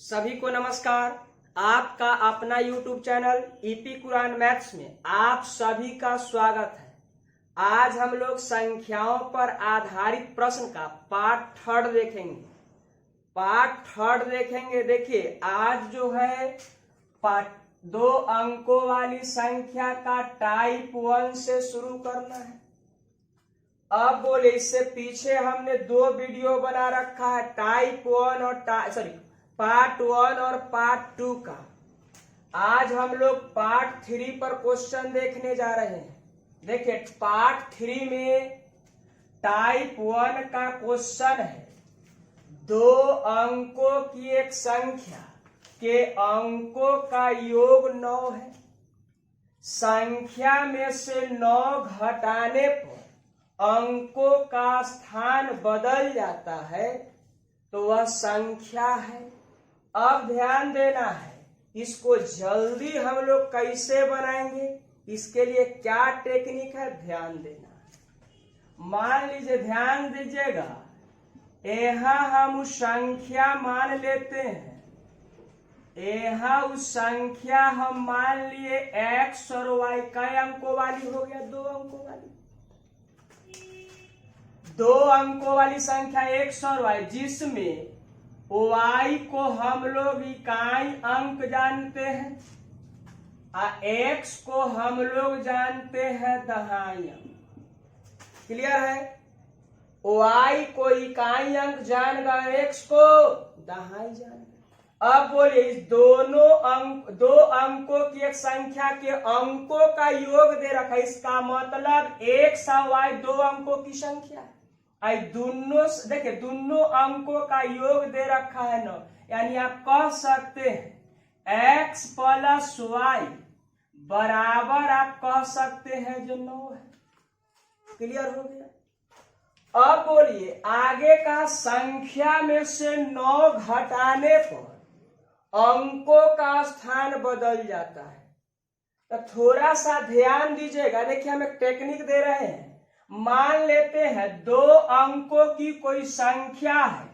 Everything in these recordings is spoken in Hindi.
सभी को नमस्कार। आपका अपना YouTube channel EP Quran maths में आप सभी का स्वागत है। आज हम लोग संख्याओं पर आधारित प्रश्न का पार्ट थर्ड देखेंगे। देखिए, आज जो है पार्ट 2 अंकों वाली संख्या का टाइप 1 से शुरू करना है। अब बोले, इससे पीछे हमने 2 वीडियो बना रखा है, टाइप 1 और पार्ट 1 और पार्ट 2 का। आज हम लोग पार्ट 3 पर क्वेश्चन देखने जा रहे हैं। देखिए, पार्ट 3 में टाइप 1 का क्वेश्चन है, 2 अंकों की एक संख्या के अंकों का योग 9 है। संख्या में से 9 घटाने पर अंकों का स्थान बदल जाता है तो वह संख्या है। अब ध्यान देना है, इसको जल्दी हम लोग कैसे बनाएंगे, इसके लिए क्या टेक्निक है ध्यान देना है। मान लीजिए, ध्यान दीजिएगा, यहाँ हम उस संख्या मान लेते हैं। यहाँ उस संख्या हम मान लिए x और y कई अंकों वाली हो गया, 2 अंकों वाली। 2 अंकों वाली संख्या x और y, जिसमें y को हम लोग इकाई अंक जानते हैं और x को हम लोग जानते हैं दहाई अंक। क्लियर है? y को इकाई अंक जान गए, x को दहाई जान गए। अब बोलिए, इस दो अंकों की एक संख्या के अंकों का योग दे रखा है। इसका मतलब x और y 2 अंकों की संख्या है। देखिए, दोनों अंकों का योग दे रखा है 9, यानी आप कह सकते हैं x प्लस y बराबर, आप कह सकते हैं जो 9 है। क्लियर हो गया? अब बोलिए, आगे का संख्या में से 9 घटाने पर अंकों का स्थान बदल जाता है। तो थोड़ा सा ध्यान दीजिएगा। देखिए, हम एक टेक्निक दे रहे हैं। मान लेते हैं 2 अंकों की कोई संख्या है,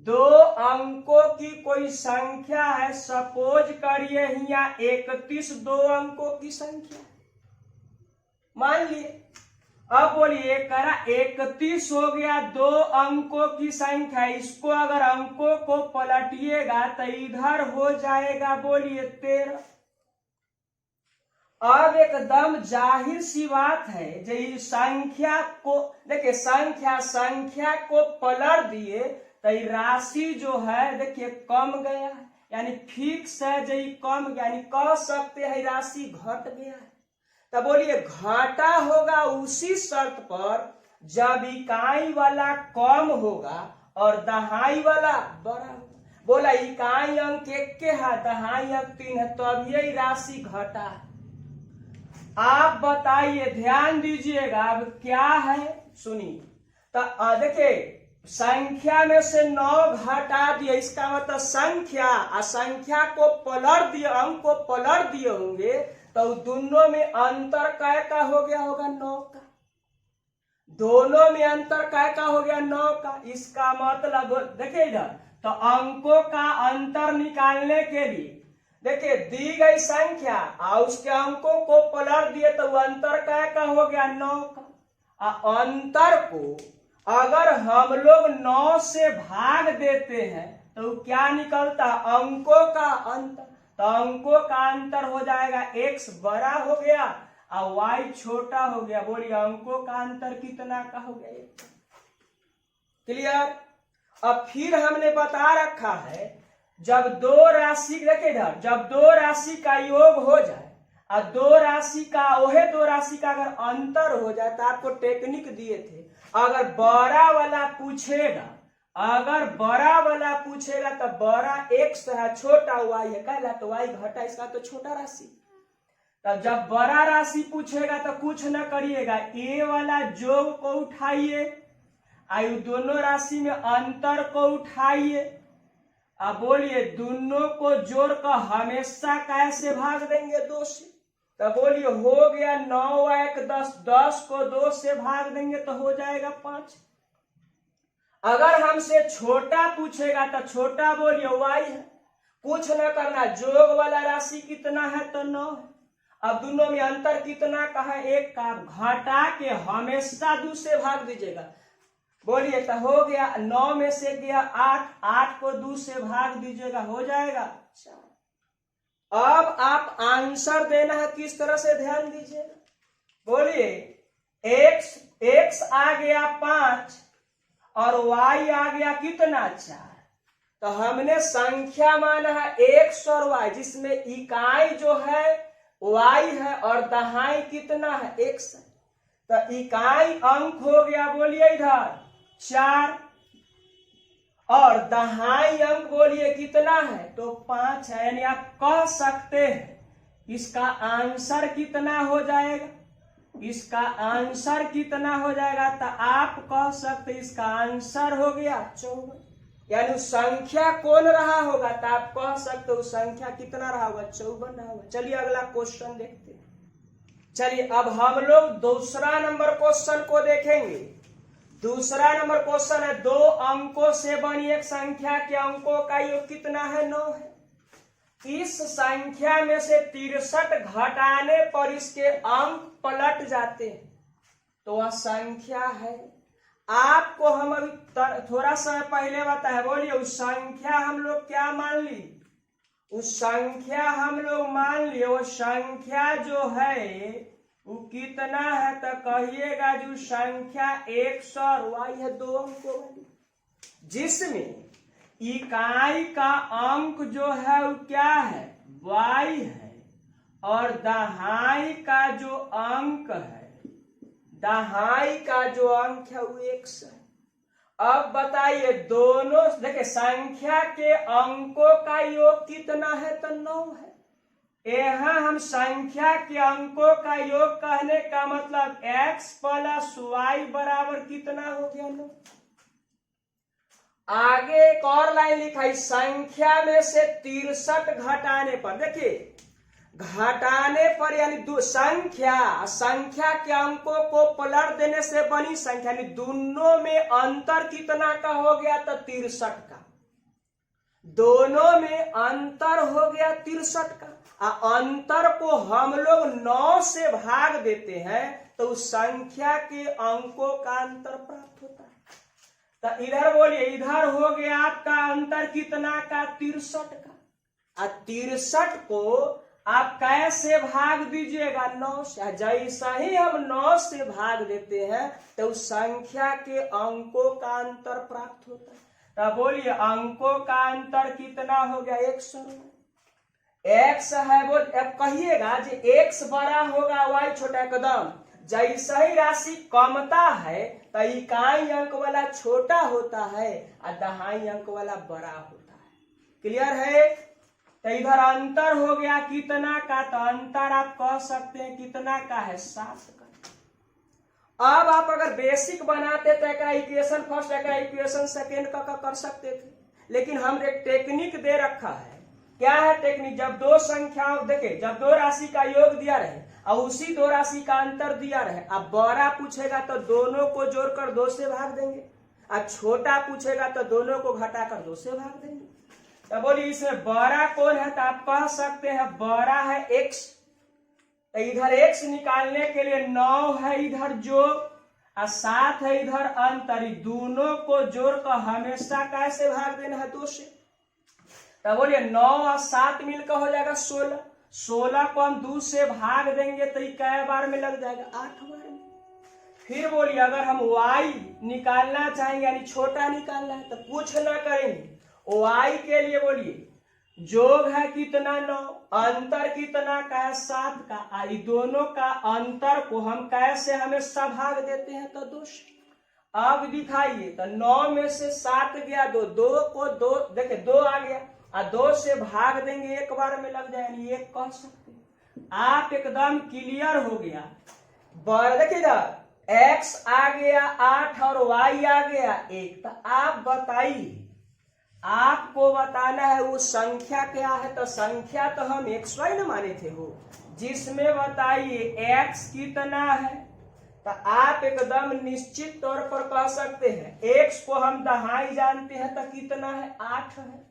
2 अंकों की कोई संख्या है। सपोज करिए यहाँ 31 2 अंकों की संख्या मान लिए। अब बोलिए, करा 31 हो गया 2 अंकों की संख्या। इसको अगर अंकों को पलटिएगा तो इधर हो जाएगा, बोलिए 13। अब एकदम जाहिर सी बात है, जो संख्या को देखिए, संख्या को पलट दिए तो राशि जो है देखिए कम गया है, यानी फिक्स है, जो कम, यानी कह सकते हैं राशि घट गया है। तो बोलिए, घाटा होगा उसी शर्त पर जब इकाई वाला कम होगा और दहाई वाला बड़ा होगा। बोला, इकाई अंक 1 के है, दहाई अंक 3 है, तो अब यही राशि घटा है। आप बताइए, ध्यान दीजिएगा, अब क्या है सुनिए। तो देखिए, संख्या में से 9 घटा दिए, इसका मतलब संख्या को पलट दिए, अंक को पलट दिए होंगे, तो दोनों में अंतर काय का हो गया होगा 9 का। दोनों में अंतर काय का हो गया 9 का। इसका मतलब देखिए इधर, तो अंकों का अंतर निकालने के लिए देखिए, दी गई संख्या और उसके अंकों को पलट दिए तो अंतर काय का हो गया 9 का। अंतर को अगर हम लोग 9 से भाग देते हैं तो क्या निकलता? अंकों का अंतर। तो अंकों का अंतर हो जाएगा, x बड़ा हो गया और y छोटा हो गया। बोलिए, अंकों का अंतर कितना का हो गया? 1। क्लियर? अब फिर हमने बता रखा है, जब 2 राशि, देखिए इधर, जब 2 राशि का योग हो जाए और 2 राशि का अगर अंतर हो जाए, तो आपको टेक्निक दिए थे, अगर बड़ा वाला पूछेगा तो बड़ा x है, छोटा y है, कहला तो y घटा, इसका तो छोटा राशि। तब जब बड़ा राशि पूछेगा तो कुछ न करिएगा, ए वाला जोग को उठाइए, आयु दोनों राशि में अंतर को उठाइए। अब बोलिए, दोनों को जोड़कर हमेशा कैसे भाग देंगे? 2 से। तो बोलिए, हो गया 9 1 10, 10 को 2 से भाग देंगे तो हो जाएगा 5। अगर हमसे छोटा पूछेगा तो छोटा बोलिए y है, कुछ न करना, जोग वाला राशि कितना है तो 9 है। अब दोनों में अंतर कितना का है, 1 का। घटा के हमेशा 2 से भाग दीजिएगा। बोलिए तो हो गया, 9 में से गया 8, 8 को 2 से भाग दीजिएगा, हो जाएगा 4। अब आप आंसर देना है किस तरह से, ध्यान दीजिएगा। बोलिए x आ गया 5 और y आ गया कितना, 4। तो हमने संख्या माना है x और y, जिसमें इकाई जो है y है और दहाई कितना है, x है। तो इकाई अंक हो गया, बोलिए इधर 4 और दहाई अंक बोलिए कितना है, तो 5 है। यानी आप कह सकते हैं इसका आंसर कितना हो जाएगा, इसका आंसर कितना हो जाएगा, तो आप कह सकते इसका आंसर हो गया 54। यानी संख्या कौन रहा होगा, तो आप कह सकते हो संख्या कितना रहा होगा, 54 रहा होगा। चलिए अगला क्वेश्चन देखते हैं। चलिए अब हम लोग दूसरा नंबर क्वेश्चन को देखेंगे। दूसरा नंबर क्वेश्चन है, 2 अंकों से बनी एक संख्या के अंकों का योग कितना है, 9 है। इस संख्या में से 63 घटाने पर इसके अंक पलट जाते हैं, तो वह संख्या है। आपको हम अभी थोड़ा सा पहले बताया, बोलिए उस संख्या हम लोग क्या मान ली, उस संख्या हम लोग मान लिए, वो संख्या जो है वो कितना है, तो कहिएगा जो संख्या x और y है, 2 अंकों वाली, जिसमें इकाई का अंक जो है वो क्या है, y है, और दहाई का जो अंक है, दहाई का जो अंक है वो x है। अब बताइए दोनों, देखिए संख्या के अंकों का योग कितना है, तो 9 है। यहाँ हम संख्या के अंकों का योग कहने का मतलब x प्लस y बराबर कितना हो गया, 9। आगे एक और लाइन लिखाई, संख्या में से 63 घटाने पर, देखिए घटाने पर यानी संख्या के अंकों को पलट देने से बनी संख्या, यानी दोनों में अंतर कितना का हो गया, तो 63 का। दोनों में अंतर हो गया 63 का। अंतर को हम लोग 9 से भाग देते हैं तो उस संख्या के अंकों का अंतर प्राप्त होता है। तो इधर बोलिए, इधर हो गया आपका अंतर कितना का, 63 का। 63 को आप कैसे भाग दीजिएगा, 9 से। जैसा ही हम 9 से भाग देते हैं तो उस संख्या के अंकों का अंतर प्राप्त होता है। तो बोलिए अंकों का अंतर कितना हो गया, 100। x है, बोल अब कहिएगा जी x बड़ा होगा y छोटा, एकदम। जैसा ही राशि कमता है तो इकाई अंक वाला छोटा होता है और दहाई अंक वाला बड़ा होता है। क्लियर है। तो इधर अंतर हो गया कितना का, तो अंतर आप कह सकते हैं कितना का है, 7 का। अब आप अगर बेसिक बनाते तो एक इक्वेशन फर्स्ट, एक इक्वेशन सेकेंड का कर सकते थे, लेकिन हम एक टेक्निक दे रखा है। क्या है टेक्निक, जब 2 संख्याओं, देखिए जब 2 राशि का योग दिया रहे और उसी 2 राशि का अंतर दिया रहे, अब बड़ा पूछेगा तो दोनों को जोड़कर 2 से भाग देंगे, अब छोटा पूछेगा तो दोनों को घटाकर 2 से भाग देंगे। तो बोलिए इसमें बड़ा कौन है, तो आप कह सकते हैं बड़ा है x। तो इधर x निकालने के लिए 9 है इधर जोड़ और 7 है इधर अंतर, दोनों को जोड़कर हमेशा कैसे भाग देना है, 2 से। तो बोलिए 9 और 7 मिलकर हो जाएगा 16। 16 को हम 2 से भाग देंगे तो कै बार में लग जाएगा, 8 बार में। फिर बोलिए अगर हम y निकालना चाहेंगे यानी छोटा निकालना है तो कुछ ना करेंगे, y के लिए बोलिए जोग है कितना, 9, अंतर कितना का है, 7 का। दोनों का अंतर को हम कैसे हमेशा भाग देते हैं, तो 2 से। अब दिखाइए तो 9 में से 7 गया 2, 2 को 2, देखिए 2 आ गया और 2 से भाग देंगे 1 बार में लग जाए, ये कह सकते हैं। आप एकदम क्लियर हो गया। देखिए इधर x आ गया 8 और y आ गया 1। तो आप बताइए, आपको बताना है वो संख्या क्या है। तो संख्या तो हम xy न माने थे वो, जिसमें बताइए x कितना है। तो आप एकदम निश्चित तौर पर कह सकते हैं x को हम दहाई जानते हैं तो कितना है, 8 है।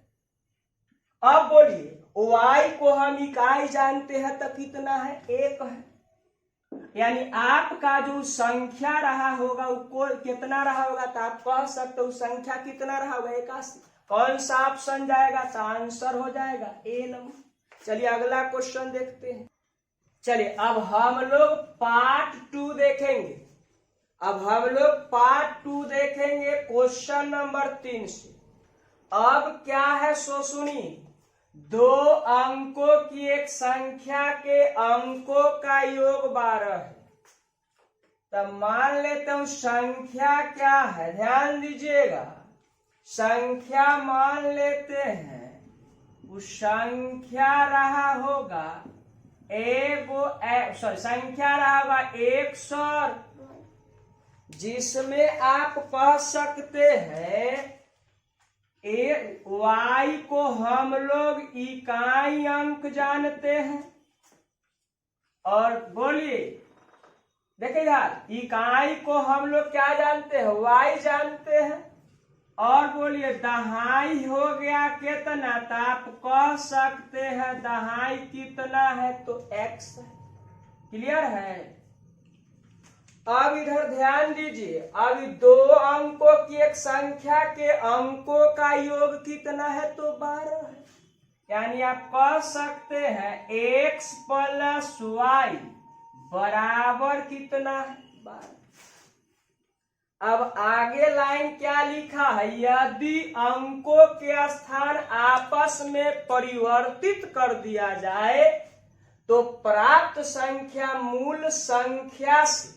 अब बोलिए y को हम इकाई जानते हैं तो कितना है, 1 है। यानी आपका जो संख्या रहा होगा वो कितना रहा होगा, तो आप कह सकते हो संख्या कितना रहा होगा, 81। कौन सा ऑप्शन जाएगा, तो आंसर हो जाएगा ए नंबर। चलिए अगला क्वेश्चन देखते हैं। चलिए अब हम लोग पार्ट 2 देखेंगे। अब हम लोग पार्ट 2 देखेंगे क्वेश्चन नंबर 3 से। अब क्या है सो सुनिए, 2 अंकों की एक संख्या के अंकों का योग 12 है। तब मान लेते हूं संख्या क्या है, ध्यान दीजिएगा, संख्या मान लेते हैं उस संख्या रहा होगा संख्या रहा होगा 100, जिसमें आप कह सकते हैं y को हम लोग इकाई अंक जानते हैं। और बोलिए देखिए यार, इकाई को हम लोग क्या जानते हैं, y जानते हैं। और बोलिए दहाई हो गया कितना, तो आप कह सकते हैं दहाई कितना है, तो x है। क्लियर है। अब इधर ध्यान दीजिए, अब 2 अंकों की एक संख्या के अंकों का योग कितना है, तो 12 है। यानी आप कह सकते हैं x प्लस y बराबर कितना है, 12। अब आगे लाइन क्या लिखा है, यदि अंकों के स्थान आपस में परिवर्तित कर दिया जाए तो प्राप्त संख्या मूल संख्या से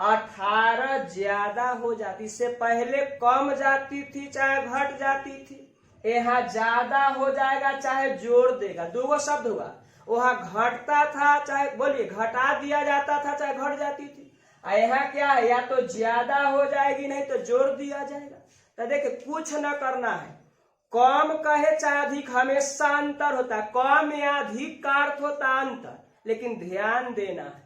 18 ज्यादा हो जाती। इससे पहले कम जाती थी चाहे घट जाती थी, यहाँ ज्यादा हो जाएगा चाहे जोड़ देगा, 2 शब्द हुआ। वहां घटता था चाहे बोलिए घटा दिया जाता था चाहे घट जाती थी, यहाँ क्या है, या तो ज्यादा हो जाएगी नहीं तो जोड़ दिया जाएगा। तो देखिए कुछ न करना है, कम कहे चाहे अधिक हमेशा अंतर होता है, कम या अधिक का अर्थ होता अंतर, लेकिन ध्यान देना है।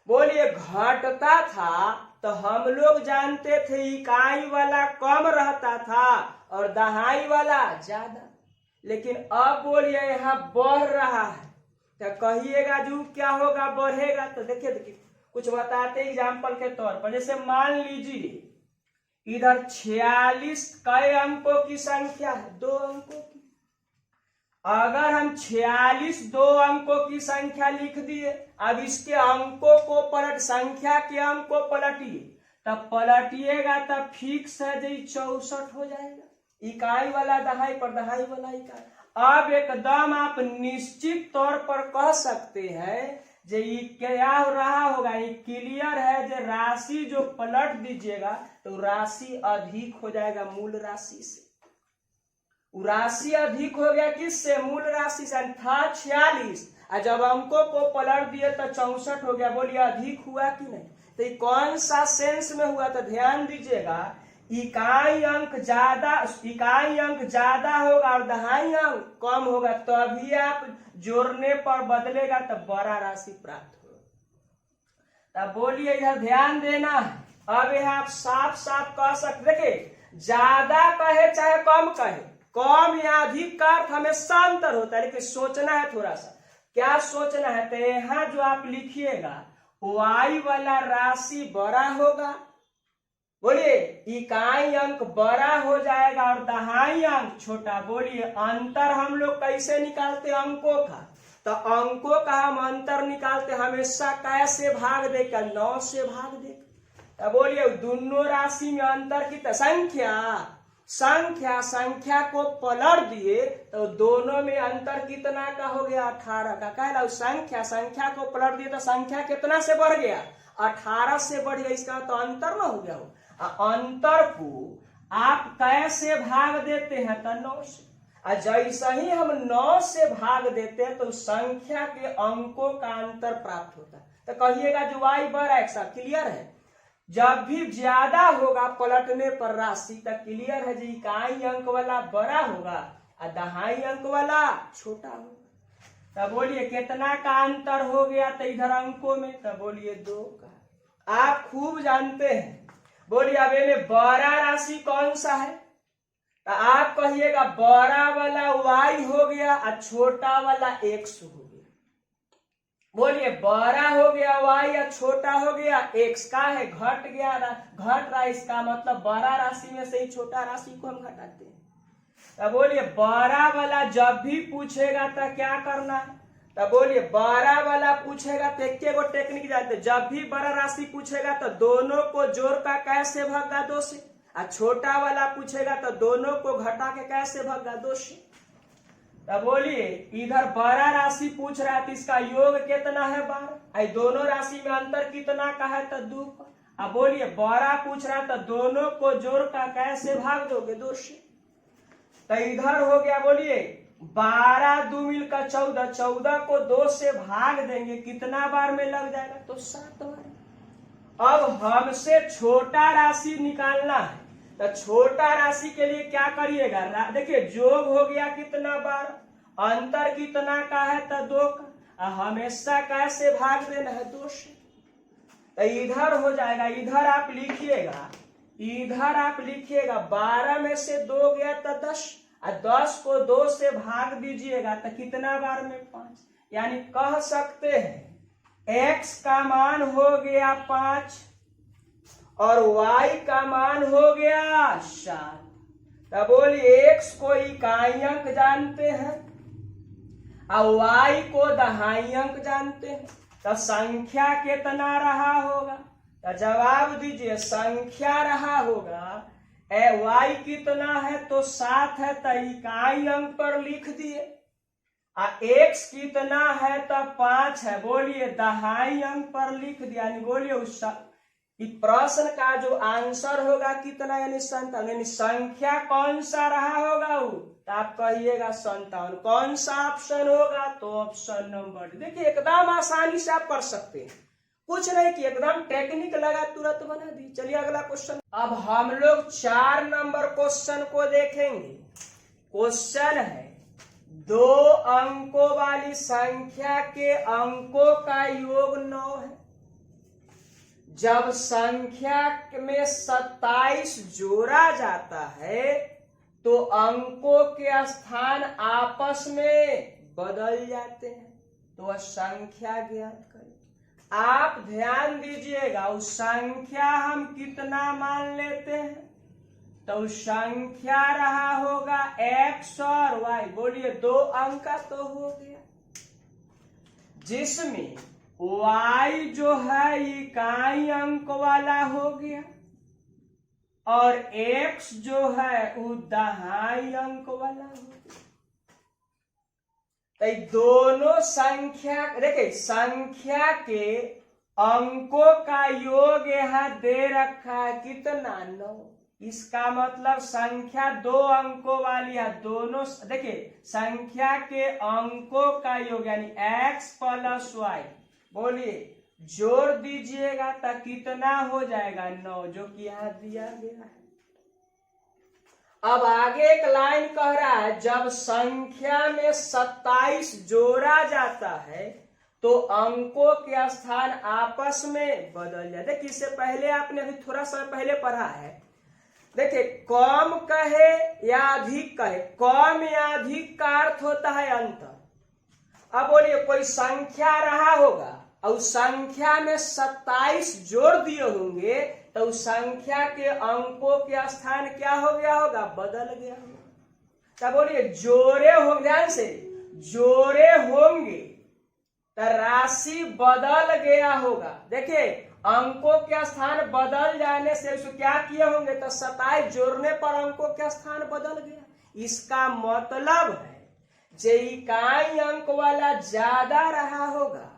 बोलिए घटता था तो हम लोग जानते थे इकाई वाला कम रहता था और दहाई वाला ज्यादा, लेकिन अब बोलिए यहाँ बढ़ रहा है, तो कहिएगा जो क्या होगा, बढ़ेगा। तो देखिए कुछ बताते एग्जाम्पल के तौर पर, जैसे मान लीजिए इधर 46 कई अंकों की संख्या है, 2 अंकों की। अगर हम 46 2 अंकों की संख्या लिख दिए, अब इसके अंकों को पलट, संख्या के अंक को पलटिए, तब पलटिएगा तब फिक्स है जो 64 हो जाएगा। इकाई वाला दहाई पर, दहाई वाला इकाई। अब एकदम आप निश्चित तौर पर कह सकते हैं जो क्या हो रहा होगा, ये क्लियर है, जो राशि जो पलट दीजिएगा तो राशि अधिक हो जाएगा मूल राशि से। राशि अधिक हो गया किससे, मूल राशि से। था 46 और जब अंकों को पलट दिए तो 64 हो गया। बोलिए अधिक हुआ कि नहीं। तो ये कौन सा सेंस में हुआ, तो ध्यान दीजिएगा, इकाई अंक ज्यादा होगा और दहाई अंक कम होगा, तभी आप जोड़ने पर बदलेगा तब बड़ा राशि प्राप्त होगा। तब बोलिए इधर ध्यान देना है। अब यहाँ आप साफ साफ कह सकते, देखिए ज्यादा कहे चाहे कम कहे, कम या अधिक का अर्थ हमेशा अंतर होता है, लेकिन सोचना है थोड़ा सा। क्या सोचना है, तो यहाँ जो आप लिखिएगा y वाला राशि बड़ा होगा, बोलिए इकाई अंक बड़ा हो जाएगा और दहाई अंक छोटा। बोलिए अंतर हम लोग कैसे निकालते अंकों का, तो अंकों का हम अंतर निकालते हमेशा कैसे भाग देकर, 9 से भाग देकर। तो बोलिए दोनों राशि में अंतर की संख्या को पलट दिए तो दोनों में अंतर कितना का हो गया, 18 का। कहला संख्या को पलट दिए तो संख्या कितना से बढ़ गया, 18 से बढ़ गया। इसका तो अंतर ना हो गया हो। अंतर को आप कैसे भाग देते हैं, तो 9 से। और जैसे ही हम 9 से भाग देते हैं तो संख्या के अंकों का अंतर प्राप्त होता है। तो कहिएगा जो y बड़ा x। क्लियर है। जब भी ज्यादा होगा पलटने पर राशि, तक क्लियर है जी इकाई अंक वाला बड़ा होगा और दहाई अंक वाला छोटा होगा। तब बोलिए कितना का अंतर हो गया, तो इधर अंकों में, तब बोलिए 2 का। आप खूब जानते हैं। बोलिए अब में बड़ा राशि कौन सा है, तो आप कहिएगा बड़ा वाला y हो गया और छोटा वाला x हो गया। बोलिए बड़ा हो गया y या छोटा हो गया x का है, घट गया, घट रहा, इसका मतलब बड़ा राशि में से ही छोटा राशि को हम घटाते हैं। तो बोलिए बड़ा वाला जब भी पूछेगा तो क्या करना है, तो बोलिए बड़ा वाला पूछेगा तो एक गो टेक्निक जानते, जब भी बड़ा राशि पूछेगा तो दोनों को जोड़ का कैसे भगा 2 से, और छोटा वाला पूछेगा तो दोनों को घटा के कैसे भगा 2 से। तो बोलिए इधर बड़ा राशि पूछ रहा है तो इसका योग कितना है 12, दोनों राशि में अंतर कितना का है तो 2 का। अब बोलिए बड़ा पूछ रहा है तो दोनों को जोड़ का कैसे भाग दोगे 2 से। तो इधर हो गया बोलिए 12 2 मिलकर 14, 14 को 2 से भाग देंगे कितना बार में लग जाएगा तो 7 बार। अब हमसे छोटा राशि निकालना है तो छोटा राशि के लिए क्या करिएगा, देखिए जोग हो गया कितना बार, अंतर कितना का है तो 2 का, हमेशा कैसे भाग देना है 2 से। तो इधर हो जाएगा, इधर आप लिखिएगा, इधर आप लिखिएगा 12 में से 2 गया तो 10, और 10 को 2 से भाग दीजिएगा तो कितना बार में 5, यानी कह सकते हैं x का मान हो गया 5 और y का मान हो गया 7। तो बोलिए x को इकाई अंक जानते हैं और y को दहाई अंक जानते हैं, तो संख्या कितना रहा होगा, तो जवाब दीजिए संख्या रहा होगा y कितना है तो 7 है तो इकाई अंक पर लिख दिए, और x कितना है तो 5 है, बोलिए दहाई अंक पर लिख दिया। यानी बोलिए उस प्रश्न का जो आंसर होगा कितना, यानी 57, यानी संख्या कौन सा रहा होगा वो, तो आप कहिएगा 57। कौन सा ऑप्शन होगा तो ऑप्शन नंबर। देखिए एकदम आसानी से आप कर सकते हैं, कुछ नहीं कि एकदम टेक्निक लगा तुरंत बना दी। चलिए अगला क्वेश्चन, अब हम लोग 4 नंबर क्वेश्चन को देखेंगे। क्वेश्चन है 2 अंकों वाली संख्या के अंकों का योग 9 है। जब संख्या में 27 जोड़ा जाता है तो अंकों के स्थान आपस में बदल जाते हैं, तो वह संख्या ज्ञात करें। आप ध्यान दीजिएगा उस संख्या हम कितना मान लेते हैं, तो संख्या रहा होगा x और y, बोलिए 2 अंक का तो हो गया, जिसमें y जो है इकाई अंक वाला हो गया और x जो है वो दहाई अंक वाला हो गया। तो दोनों संख्या, देखिए संख्या के अंकों का योग यहाँ दे रखा है कितना 9, इसका मतलब संख्या 2 अंकों वाली है। दोनों देखिए संख्या के अंकों का योग यानी x प्लस y, बोलिए जोड़ दीजिएगा तो कितना हो जाएगा 9, जो कि यहाँ दिया गया है। अब आगे एक लाइन कह रहा है जब संख्या में 27 जोड़ा जाता है तो अंकों के स्थान आपस में बदल जाते। देखिए इससे पहले आपने अभी थोड़ा सा पहले पढ़ा है, देखिए कम कहे या अधिक कहे, कम या अधिक का अर्थ होता है अंतर। अब बोलिए कोई संख्या रहा होगा और उस संख्या में 27 जोड़ दिए होंगे तो उस संख्या के अंकों के स्थान क्या हो गया होगा, बदल गया होगा। तब बोलिए जोड़े होंगे, ध्यान से जोड़े होंगे तो राशि बदल गया होगा। देखिए अंकों के स्थान बदल जाने से उसको क्या किए होंगे, तो 27 जोड़ने पर अंकों के स्थान बदल गया। इसका मतलब है जे इकाई अंक वाला ज्यादा रहा होगा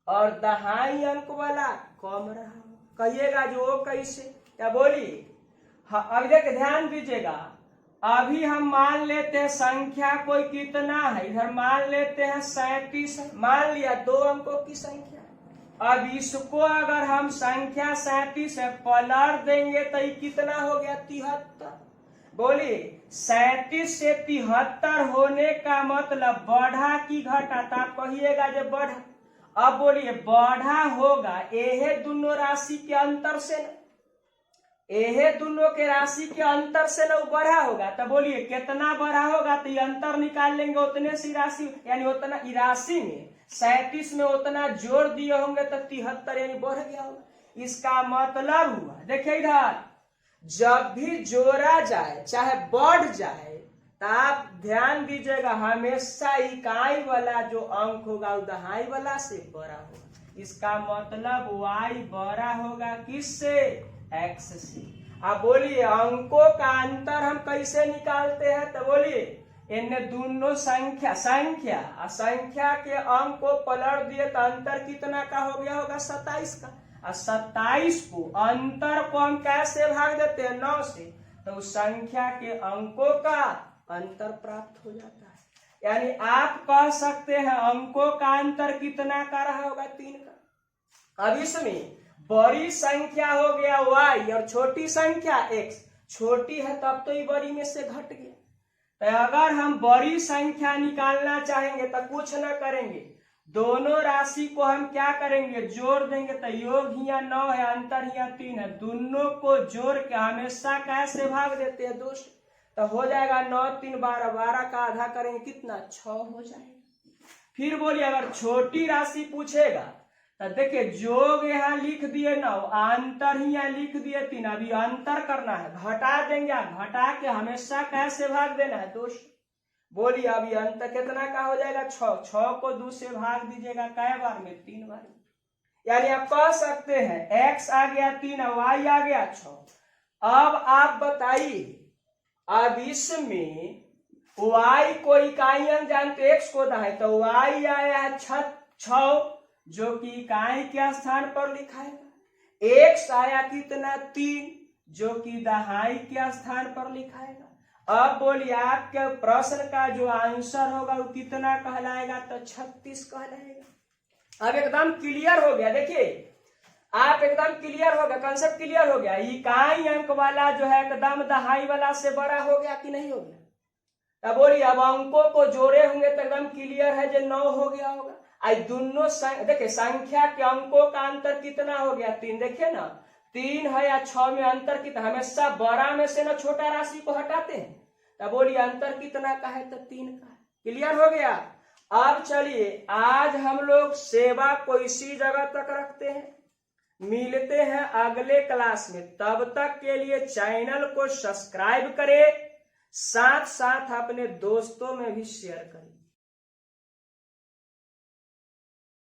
और दहाई अंक वाला कम रहा होगा। कहिएगा जो कैसे, क्या बोलिए। अब देखिए ध्यान दीजिएगा, अभी हम मान लेते हैं संख्या कोई कितना है, इधर मान लेते हैं 37, मान लिया 2 अंकों की संख्या। अब इसको अगर हम संख्या 37 है पलट देंगे तो ये कितना हो गया 73। बोलिए 37 से 73 होने का मतलब बढ़ा की घटा, तो आप कहिएगा जो बढ़ा। अब बोलिए बढ़ा होगा यह दोनों राशि के अंतर से, यह दोनों के राशि के अंतर से ना बढ़ा होगा। तो बोलिए कितना बढ़ा होगा, तो ये अंतर निकाल लेंगे उतने सी राशि, यानी उतना राशि में 37 में उतना जोड़ दिए होंगे तो 73 यानी बढ़ गया होगा। इसका मतलब हुआ, देखिए इधर जब भी जोड़ा जाए चाहे बढ़ जाए तो आप ध्यान दीजिएगा हमेशा इकाई वाला जो अंक होगा वो दहाई वाला से बड़ा होगा। इसका मतलब y बड़ा होगा किससे, x से। अब बोलिए अंकों का अंतर हम कैसे निकालते हैं, तो बोलिए इन्हें दोनों संख्या के अंक को पलट दिए तो अंतर कितना का हो गया होगा, 27 का। और 27 को अंतर को हम कैसे भाग देते हैं, 9 से, तो उस संख्या के अंकों का अंतर प्राप्त हो जाता है। यानी आप कह सकते हैं अंकों का अंतर कितना का रहा होगा, 3 का। अब इसमें बड़ी संख्या हो गया y और छोटी संख्या x, छोटी है तब तो ये बड़ी में से घट गया। तो अगर हम बड़ी संख्या निकालना चाहेंगे तो कुछ न करेंगे, दोनों राशि को हम क्या करेंगे, जोड़ देंगे। तो योग ही 9 है, अंतर ही 3 है, दोनों को जोड़ के हमेशा कैसे भाग देते हैं, 2 से। तो हो जाएगा 9 3 12, 12 का आधा करेंगे कितना, 6 हो जाएगा। फिर बोलिए अगर छोटी राशि पूछेगा तो देखिए जोग यहाँ लिख दिए 9, अंतर ही यहाँ लिख दिए 3, अभी अंतर करना है, घटा देंगे, घटा के हमेशा कैसे भाग देना है, 2 से। बोलिए अभी अंतर कितना का हो जाएगा, 6, 6 को 2 से भाग दीजिएगा कै बार में, 3 बार में। यानी आप कह सकते हैं x आ गया 3 और y आ गया 6। अब आप बताइए, अब इसमें y को इकाई अंक जानते, x को दहाई, तो y आया है 6 जो कि इकाई के स्थान पर लिखाएगा, x आया कितना, 3 जो कि दहाई के स्थान पर लिखाएगा। अब बोलिए आपके प्रश्न का जो आंसर होगा वो कितना कहलाएगा, तो 36 कहलाएगा। अब एकदम क्लियर हो गया, देखिए आप एकदम क्लियर हो गया, कंसेप्ट क्लियर हो गया। इकाई अंक वाला जो है एकदम दहाई वाला से बड़ा हो गया कि नहीं हो गया। तब बोलिए अब अंकों को जोड़े होंगे तो एकदम क्लियर है जो 9 हो गया होगा। आई दोनों देखिए संख्या के अंकों का अंतर कितना हो गया, 3। देखिए ना 3 है या 6 में अंतर कितना, हमेशा बड़ा में से ना छोटा राशि को हटाते हैं। तब बोलिए अंतर कितना का है, तो 3 का है। क्लियर हो गया। अब चलिए आज हम लोग सेवा को इसी जगह तक रखते हैं, मिलते हैं अगले क्लास में। तब तक के लिए चैनल को सब्सक्राइब करें, साथ साथ अपने दोस्तों में भी शेयर करें।